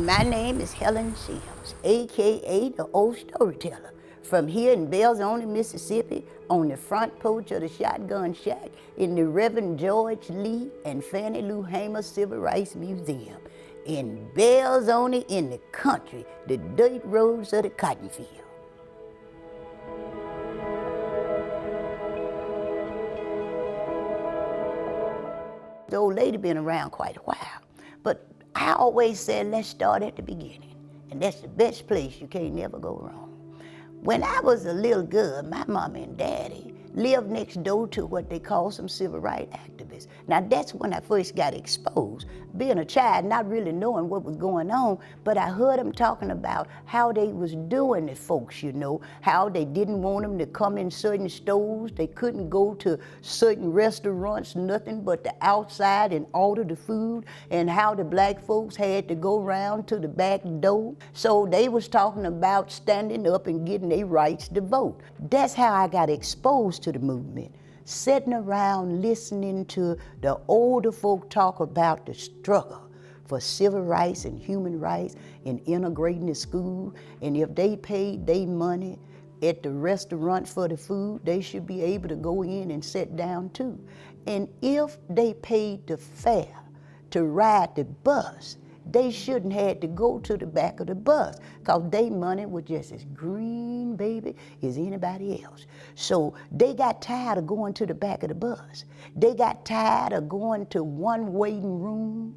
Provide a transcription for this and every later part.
My name is Helen Sims, aka the Old Storyteller, from here in Belzoni, Mississippi, on the front porch of the Shotgun Shack in the Reverend George Lee and Fannie Lou Hamer Civil Rights Museum, in Belzoni, in the country, the dirt roads of the cotton field. The old lady been around quite a while, but I always said, let's start at the beginning. And that's the best place, you can't never go wrong. When I was a little girl, my mama and daddy lived next door to what they call some civil rights activists. Now that's when I first got exposed. Being a child, not really knowing what was going on, but I heard them talking about how they was doing it, folks, you know, how they didn't want them to come in certain stores, they couldn't go to certain restaurants, nothing but the outside and order the food, and how the black folks had to go around to the back door. So they was talking about standing up and getting their rights to vote. That's how I got exposed to the movement. Sitting around listening to the older folk talk about the struggle for civil rights and human rights and integrating the school, and if they paid their money at the restaurant for the food, they should be able to go in and sit down too. And if they paid the fare to ride the bus, they shouldn't have to go to the back of the bus, because their money was just as green, baby, as anybody else. So they got tired of going to the back of the bus. They got tired of going to one waiting room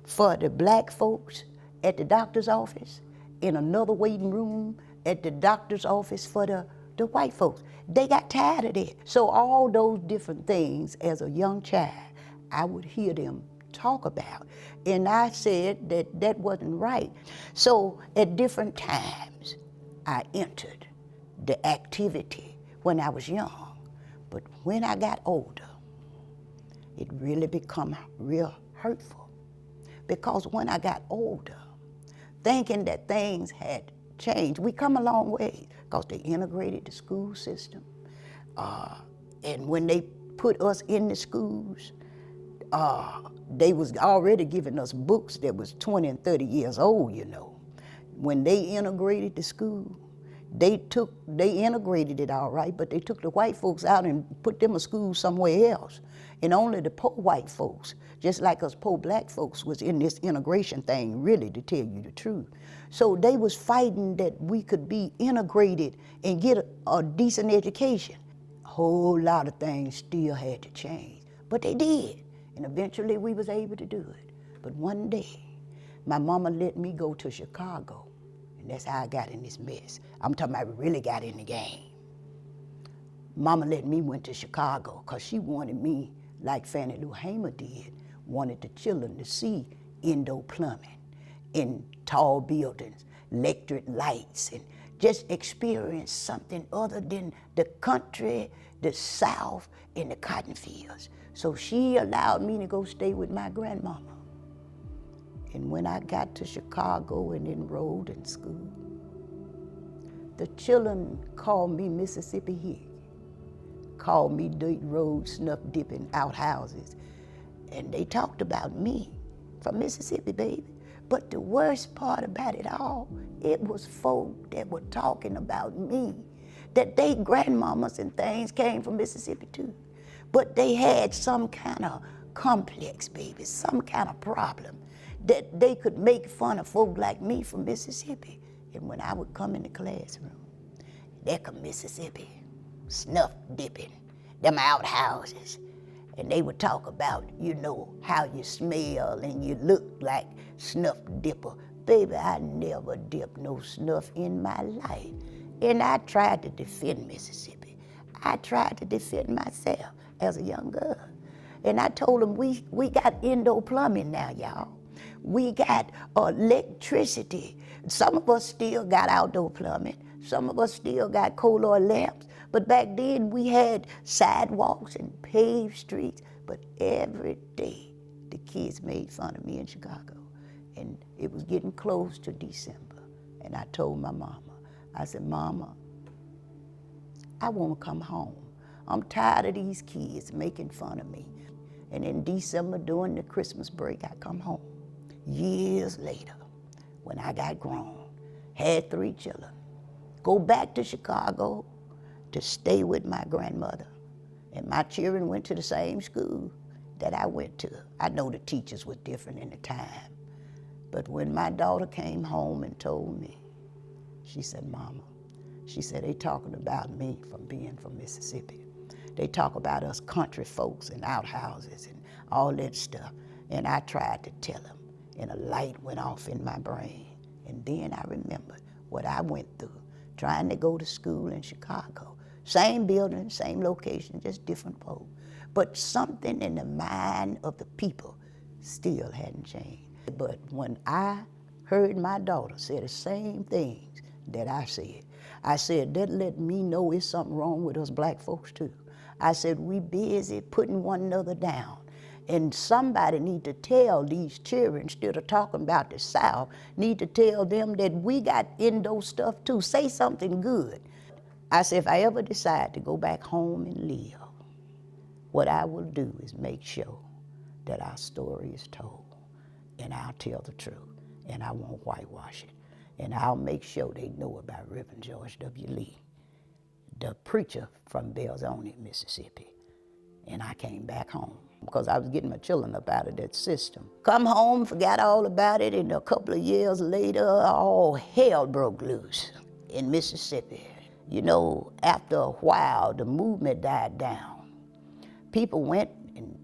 for the black folks at the doctor's office, in another waiting room at the doctor's office for the white folks. They got tired of that. So all those different things, as a young child, I would hear them talk about. And I said that that wasn't right. So at different times, I entered the activity when I was young. But when I got older, it really become real hurtful. Because when I got older, thinking that things had changed, we come a long way, because they integrated the school system. And when they put us in the schools, they was already giving us books that was 20 and 30 years old, you know. When they integrated the school, they integrated it all right, but they took the white folks out and put them in school somewhere else. And only the poor white folks, just like us poor black folks, was in this integration thing, really, to tell you the truth. So they was fighting that we could be integrated and get a decent education. A whole lot of things still had to change, but they did. And eventually we was able to do it. But one day, my mama let me go to Chicago, and that's how I got in this mess. I'm talking about really got in the game. Mama let me went to Chicago because she wanted me, like Fannie Lou Hamer did, wanted the children to see indoor plumbing in tall buildings, electric lights, and just experience something other than the country, the South, and the cotton fields. So she allowed me to go stay with my grandmama. And when I got to Chicago and enrolled in school, the children called me Mississippi Hick, called me dirt road, snuff dipping outhouses. And they talked about me from Mississippi, baby. But the worst part about it all, it was folk that were talking about me, that they grandmamas and things came from Mississippi too. But they had some kind of complex, baby, some kind of problem that they could make fun of folk like me from Mississippi. And when I would come in the classroom, there come Mississippi, snuff dipping, them outhouses. And they would talk about, you know, how you smell and you look like snuff dipper. Baby, I never dipped no snuff in my life. And I tried to defend Mississippi. I tried to defend myself as a young girl. And I told them, we got indoor plumbing now, y'all. We got electricity. Some of us still got outdoor plumbing. Some of us still got coal oil lamps. But back then we had sidewalks and paved streets. But every day the kids made fun of me in Chicago. And it was getting close to December. And I told my mama, I said, Mama, I want to come home. I'm tired of these kids making fun of me. And in December, during the Christmas break, I come home. Years later, when I got grown, had 3 children, go back to Chicago to stay with my grandmother. And my children went to the same school that I went to. I know the teachers were different in the time, but when my daughter came home and told me, she said, Mama, she said, they talking about me from being from Mississippi. They talk about us country folks and outhouses and all that stuff. And I tried to tell them, and a light went off in my brain. And then I remembered what I went through trying to go to school in Chicago. Same building, same location, just different folks. But something in the mind of the people still hadn't changed. But when I heard my daughter say the same things that I said, that let me know it's something wrong with us black folks too. I said, we busy putting one another down. And somebody need to tell these children, instead of talking about the South, need to tell them that we got in those stuff too. Say something good. I said, if I ever decide to go back home and live, what I will do is make sure that our story is told, and I'll tell the truth, and I won't whitewash it. And I'll make sure they know about Reverend George W. Lee, the preacher from Belzoni, Mississippi. And I came back home because I was getting my children up out of that system. Come home, forgot all about it, and a couple of years later, all hell broke loose in Mississippi. You know, after a while, the movement died down. People went and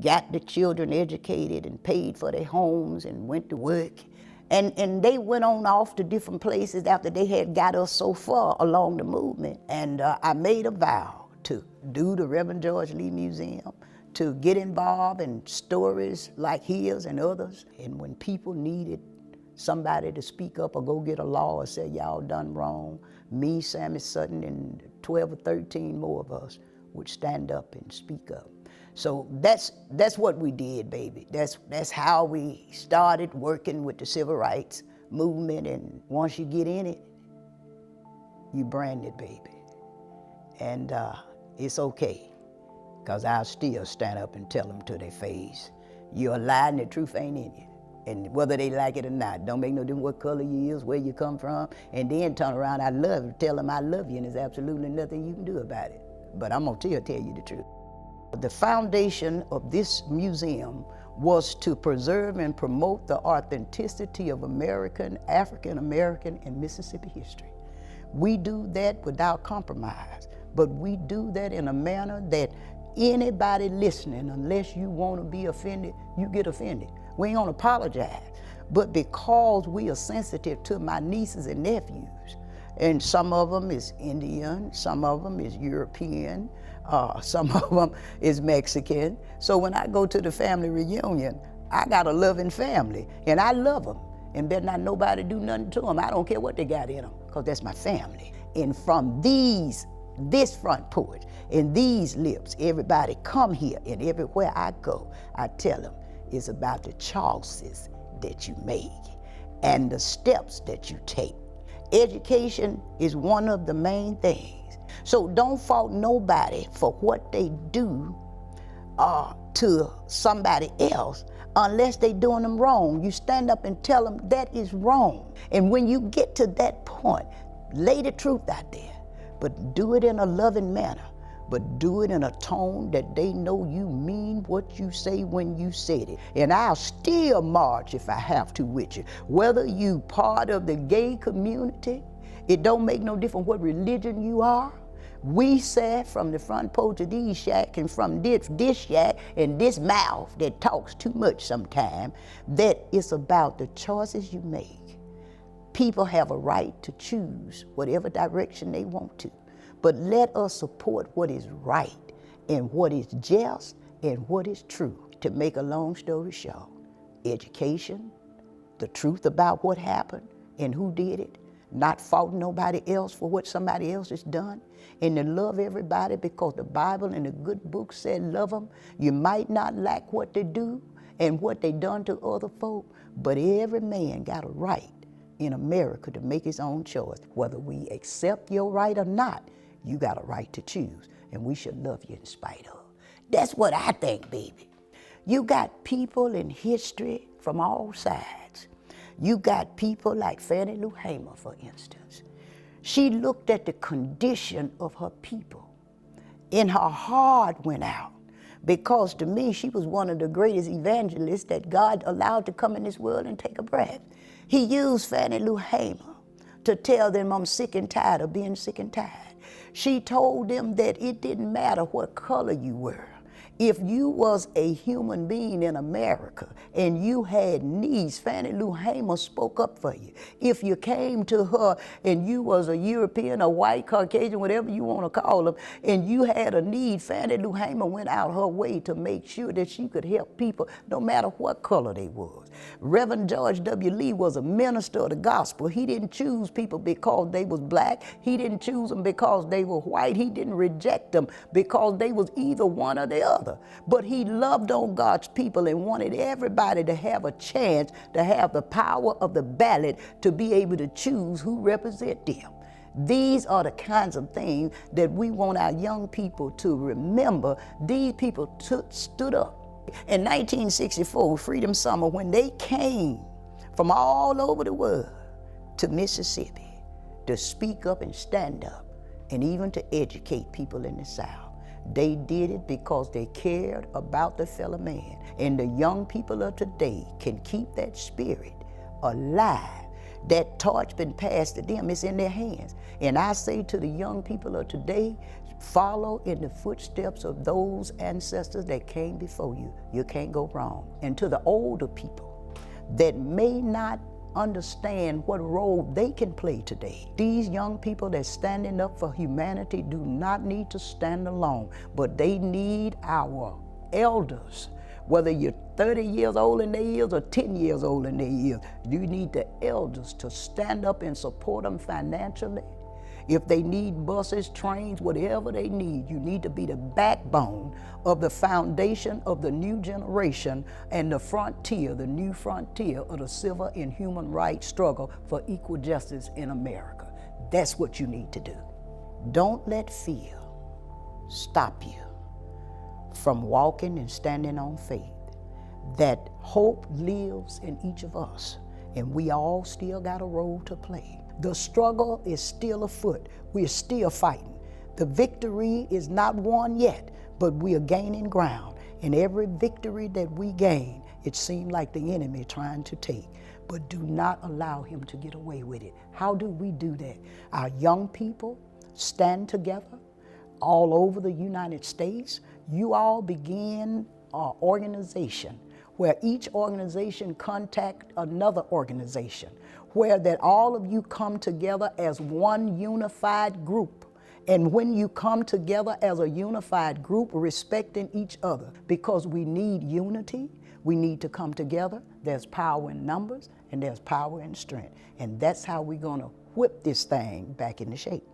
got the children educated and paid for their homes and went to work. And they went on off to different places after they had got us so far along the movement. And I made a vow to do the Reverend George Lee Museum, to get involved in stories like his and others. And when people needed somebody to speak up or go get a law or say, y'all done wrong, me, Sammy Sutton, and 12 or 13 more of us would stand up and speak up. So that's what we did, baby. That's how we started working with the civil rights movement. And once you get in it, you brand it, baby. And it's okay, because I'll still stand up and tell them to their face, you're a lie and the truth ain't in you. And whether they like it or not, don't make no difference what color you is, where you come from, and then turn around, tell them I love you, and there's absolutely nothing you can do about it. But I'm gonna tell you the truth. The foundation of this museum was to preserve and promote the authenticity of American, African American, and Mississippi history. We do that without compromise, but we do that in a manner that anybody listening, unless you want to be offended, you get offended. We ain't gonna apologize, but because we are sensitive to my nieces and nephews, and some of them is Indian, some of them is European, some of them is Mexican. So when I go to the family reunion, I got a loving family, and I love them, and better not nobody do nothing to them. I don't care what they got in them, because that's my family. And from this front porch and these lips, everybody come here, and everywhere I go, I tell them it's about the choices that you make and the steps that you take. Education is one of the main things. So don't fault nobody for what they do to somebody else unless they doing them wrong. You stand up and tell them that is wrong. And when you get to that point, lay the truth out there, but do it in a loving manner, but do it in a tone that they know you mean what you say when you said it. And I'll still march if I have to with you. Whether you part of the gay community, it don't make no difference what religion you are. We said from the front porch of these shack and from this shack and this mouth that talks too much sometimes, that it's about the choices you make. People have a right to choose whatever direction they want to. But let us support what is right and what is just and what is true. To make a long story short, education, the truth about what happened and who did it, not faulting nobody else for what somebody else has done, and to love everybody because the Bible and the good book said love them. You might not like what they do and what they done to other folk, but every man got a right in America to make his own choice. Whether we accept your right or not, you got a right to choose, and we should love you in spite of. That's what I think, baby. You got people in history from all sides. You got people like Fannie Lou Hamer, for instance. She looked at the condition of her people, and her heart went out, because to me, she was one of the greatest evangelists that God allowed to come in this world and take a breath. He used Fannie Lou Hamer to tell them, I'm sick and tired of being sick and tired. She told them that it didn't matter what color you were. If you was a human being in America and you had needs, Fannie Lou Hamer spoke up for you. If you came to her and you was a European, a white, Caucasian, whatever you want to call them, and you had a need, Fannie Lou Hamer went out her way to make sure that she could help people no matter what color they was. Reverend George W. Lee was a minister of the gospel. He didn't choose people because they was black. He didn't choose them because they were white. He didn't reject them because they was either one or the other. But he loved on God's people and wanted everybody to have a chance to have the power of the ballot to be able to choose who represent them. These are the kinds of things that we want our young people to remember. These people stood up. In 1964, Freedom Summer, when they came from all over the world to Mississippi to speak up and stand up and even to educate people in the South, they did it because they cared about the fellow man. And the young people of today can keep that spirit alive. That torch been passed to them, it's in their hands. And I say to the young people of today, follow in the footsteps of those ancestors that came before you. You can't go wrong. And to the older people that may not understand what role they can play today, these young people that's standing up for humanity do not need to stand alone, but they need our elders. Whether you're 30 years old in their years or 10 years old in their years, you need the elders to stand up and support them financially. If they need buses, trains, whatever they need, you need to be the backbone of the foundation of the new generation and the frontier, the new frontier of the civil and human rights struggle for equal justice in America. That's what you need to do. Don't let fear stop you from walking and standing on faith. That hope lives in each of us, and we all still got a role to play. The struggle is still afoot. We're still fighting. The victory is not won yet, but we are gaining ground. And every victory that we gain, it seems like the enemy trying to take. But do not allow him to get away with it. How do we do that? Our young people stand together all over the United States. You all begin an organization where each organization contact another organization, where that all of you come together as one unified group. And when you come together as a unified group, respecting each other, because we need unity, we need to come together. There's power in numbers and there's power in strength. And that's how we're gonna whip this thing back into shape.